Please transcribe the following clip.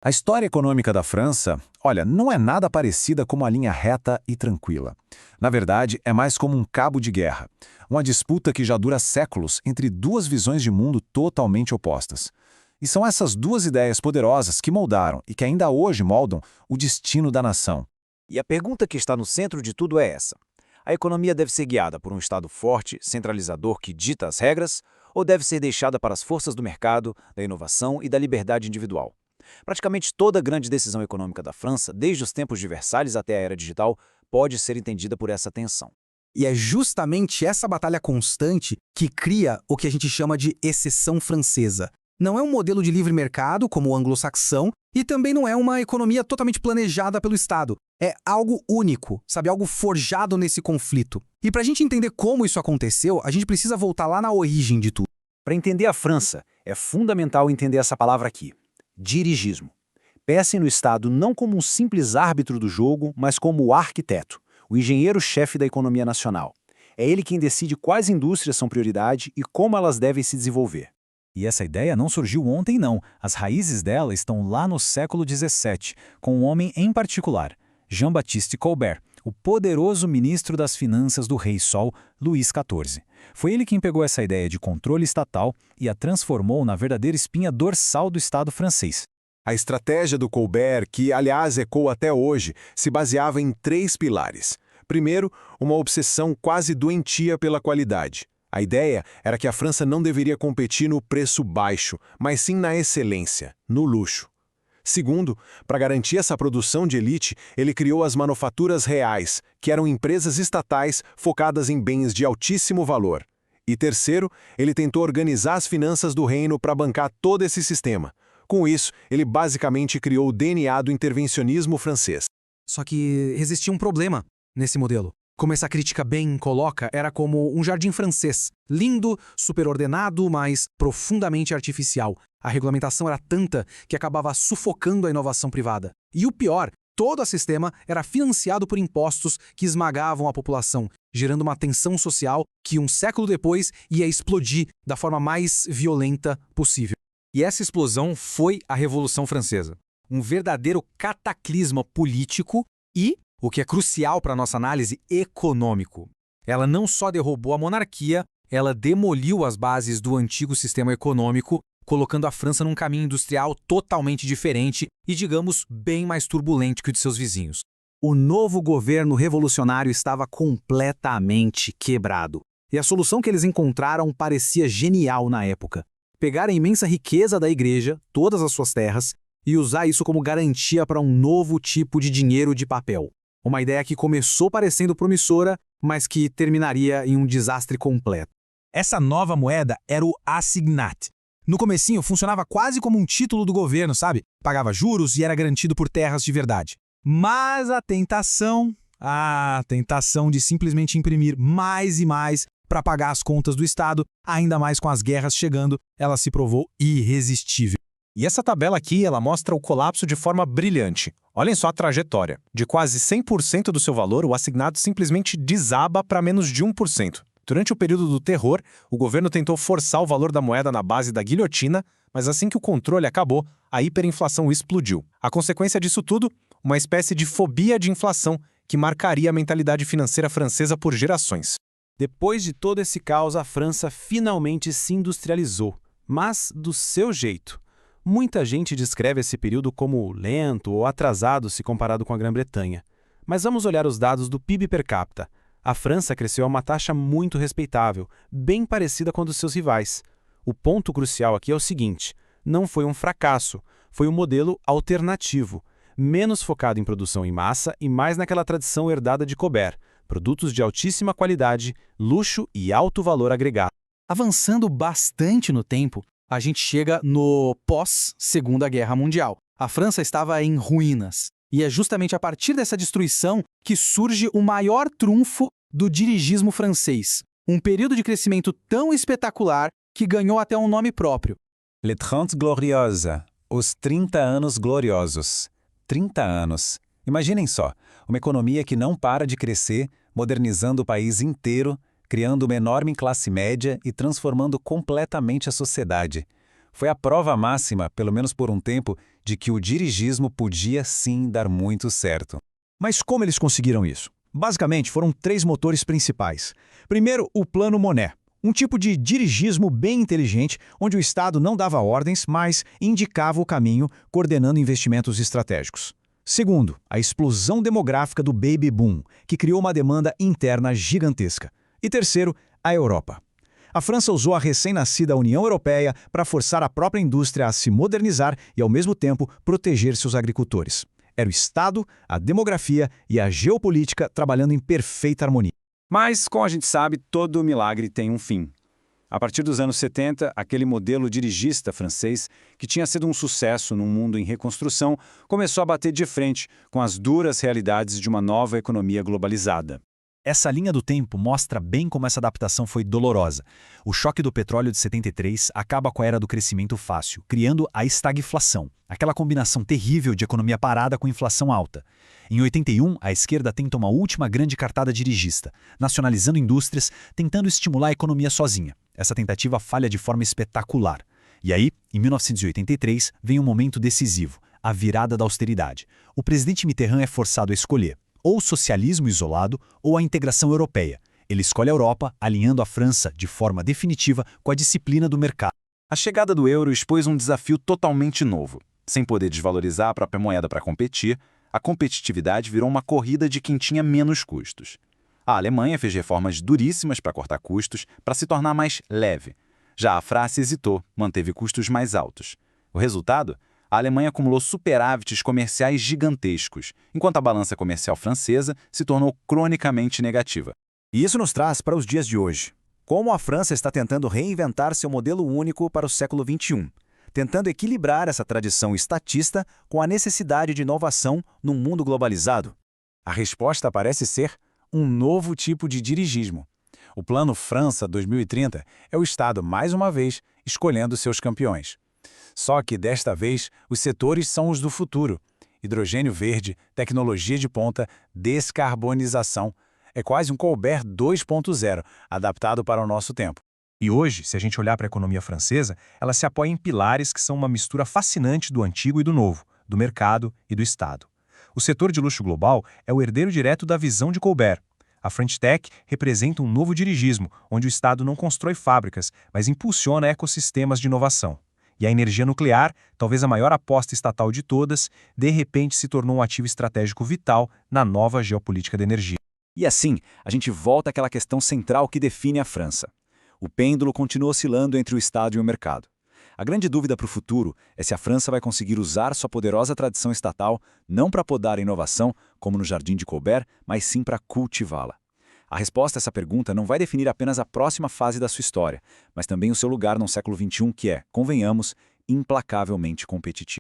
A história econômica da França, olha, não é nada parecida com uma linha reta e tranquila. Na verdade, é mais como um cabo de guerra. Uma disputa que já dura séculos entre duas visões de mundo totalmente opostas. E são essas duas ideias poderosas que moldaram e que ainda hoje moldam o destino da nação. E a pergunta que está no centro de tudo é essa: a economia deve ser guiada por um Estado forte, centralizador que dita as regras, ou deve ser deixada para as forças do mercado, da inovação e da liberdade individual? Praticamente toda grande decisão econômica da França, desde os tempos de Versalhes até a era digital, pode ser entendida por essa tensão. E é justamente essa batalha constante que cria o que a gente chama de exceção francesa. Não é um modelo de livre mercado, como o anglo-saxão, e também não é uma economia totalmente planejada pelo Estado. É algo único, sabe? Algo forjado nesse conflito. E para a gente entender como isso aconteceu, a gente precisa voltar lá na origem de tudo. Para entender a França, é fundamental entender essa palavra aqui: dirigismo. Pensem no Estado não como um simples árbitro do jogo, mas como o arquiteto, o engenheiro-chefe da economia nacional. É ele quem decide quais indústrias são prioridade e como elas devem se desenvolver. E essa ideia não surgiu ontem, não. As raízes dela estão lá no século XVII, com um homem em particular, Jean-Baptiste Colbert, o poderoso ministro das Finanças do Rei Sol, Luís XIV. Foi ele quem pegou essa ideia de controle estatal e a transformou na verdadeira espinha dorsal do Estado francês. A estratégia do Colbert, que aliás ecoa até hoje, se baseava em 3 pilares. Primeiro, uma obsessão quase doentia pela qualidade. A ideia era que a França não deveria competir no preço baixo, mas sim na excelência, no luxo. Segundo, para garantir essa produção de elite, ele criou as manufaturas reais, que eram empresas estatais focadas em bens de altíssimo valor. E terceiro, ele tentou organizar as finanças do reino para bancar todo esse sistema. Com isso, ele basicamente criou o DNA do intervencionismo francês. Só que existia um problema nesse modelo. Como essa crítica bem coloca, era como um jardim francês. Lindo, superordenado, mas profundamente artificial. A regulamentação era tanta que acabava sufocando a inovação privada. E o pior, todo o sistema era financiado por impostos que esmagavam a população, gerando uma tensão social que um século depois ia explodir da forma mais violenta possível. E essa explosão foi a Revolução Francesa. Um verdadeiro cataclisma político e, o que é crucial para a nossa análise, econômico. Ela não só derrubou a monarquia, ela demoliu as bases do antigo sistema econômico, colocando a França num caminho industrial totalmente diferente e, digamos, bem mais turbulento que o de seus vizinhos. O novo governo revolucionário estava completamente quebrado. E a solução que eles encontraram parecia genial na época. Pegar a imensa riqueza da igreja, todas as suas terras, e usar isso como garantia para um novo tipo de dinheiro de papel. Uma ideia que começou parecendo promissora, mas que terminaria em um desastre completo. Essa nova moeda era o assignat. No comecinho, funcionava quase como um título do governo, sabe? Pagava juros e era garantido por terras de verdade. Mas a tentação de simplesmente imprimir mais e mais para pagar as contas do Estado, ainda mais com as guerras chegando, ela se provou irresistível. E essa tabela aqui, ela mostra o colapso de forma brilhante. Olhem só a trajetória. De quase 100% do seu valor, o assignado simplesmente desaba para menos de 1%. Durante o período do terror, o governo tentou forçar o valor da moeda na base da guilhotina, mas assim que o controle acabou, a hiperinflação explodiu. A consequência disso tudo, uma espécie de fobia de inflação que marcaria a mentalidade financeira francesa por gerações. Depois de todo esse caos, a França finalmente se industrializou, mas do seu jeito. Muita gente descreve esse período como lento ou atrasado se comparado com a Grã-Bretanha. Mas vamos olhar os dados do PIB per capita. A França cresceu a uma taxa muito respeitável, bem parecida com a dos seus rivais. O ponto crucial aqui é o seguinte: não foi um fracasso, foi um modelo alternativo, menos focado em produção em massa e mais naquela tradição herdada de Colbert, produtos de altíssima qualidade, luxo e alto valor agregado. Avançando bastante no tempo, a gente chega no pós-Segunda Guerra Mundial. A França estava em ruínas. E é justamente a partir dessa destruição que surge o maior trunfo do dirigismo francês. Um período de crescimento tão espetacular que ganhou até um nome próprio. Les 30 Glorieuses, os 30 anos gloriosos. 30 anos. Imaginem só, uma economia que não para de crescer, modernizando o país inteiro, criando uma enorme classe média e transformando completamente a sociedade. Foi a prova máxima, pelo menos por um tempo, de que o dirigismo podia sim dar muito certo. Mas como eles conseguiram isso? Basicamente, foram 3 motores principais. Primeiro, o Plano Monnet, um tipo de dirigismo bem inteligente, onde o Estado não dava ordens, mas indicava o caminho, coordenando investimentos estratégicos. Segundo, a explosão demográfica do baby boom, que criou uma demanda interna gigantesca. E terceiro, a Europa. A França usou a recém-nascida União Europeia para forçar a própria indústria a se modernizar e, ao mesmo tempo, proteger seus agricultores. Era o Estado, a demografia e a geopolítica trabalhando em perfeita harmonia. Mas, como a gente sabe, todo milagre tem um fim. A partir dos anos 70, aquele modelo dirigista francês, que tinha sido um sucesso num mundo em reconstrução, começou a bater de frente com as duras realidades de uma nova economia globalizada. Essa linha do tempo mostra bem como essa adaptação foi dolorosa. O choque do petróleo de 73 acaba com a era do crescimento fácil, criando a estagflação, aquela combinação terrível de economia parada com inflação alta. Em 81, a esquerda tenta uma última grande cartada dirigista, nacionalizando indústrias, tentando estimular a economia sozinha. Essa tentativa falha de forma espetacular. E aí, em 1983, vem um momento decisivo, a virada da austeridade. O presidente Mitterrand é forçado a escolher ou o socialismo isolado ou a integração europeia. Ele escolhe a Europa, alinhando a França de forma definitiva com a disciplina do mercado. A chegada do euro expôs um desafio totalmente novo. Sem poder desvalorizar a própria moeda para competir, a competitividade virou uma corrida de quem tinha menos custos. A Alemanha fez reformas duríssimas para cortar custos, para se tornar mais leve. Já a França hesitou, manteve custos mais altos. O resultado? A Alemanha acumulou superávites comerciais gigantescos, enquanto a balança comercial francesa se tornou cronicamente negativa. E isso nos traz para os dias de hoje. Como a França está tentando reinventar seu modelo único para o século XXI, tentando equilibrar essa tradição estatista com a necessidade de inovação num mundo globalizado? A resposta parece ser um novo tipo de dirigismo. O Plano França 2030 é o Estado, mais uma vez, escolhendo seus campeões. Só que, desta vez, os setores são os do futuro. Hidrogênio verde, tecnologia de ponta, descarbonização. É quase um Colbert 2.0, adaptado para o nosso tempo. E hoje, se a gente olhar para a economia francesa, ela se apoia em pilares que são uma mistura fascinante do antigo e do novo, do mercado e do Estado. O setor de luxo global é o herdeiro direto da visão de Colbert. A French Tech representa um novo dirigismo, onde o Estado não constrói fábricas, mas impulsiona ecossistemas de inovação. E a energia nuclear, talvez a maior aposta estatal de todas, de repente se tornou um ativo estratégico vital na nova geopolítica da energia. E assim, a gente volta àquela questão central que define a França. O pêndulo continua oscilando entre o Estado e o mercado. A grande dúvida para o futuro é se a França vai conseguir usar sua poderosa tradição estatal não para podar a inovação, como no Jardim de Colbert, mas sim para cultivá-la. A resposta a essa pergunta não vai definir apenas a próxima fase da sua história, mas também o seu lugar no século XXI que é, convenhamos, implacavelmente competitivo.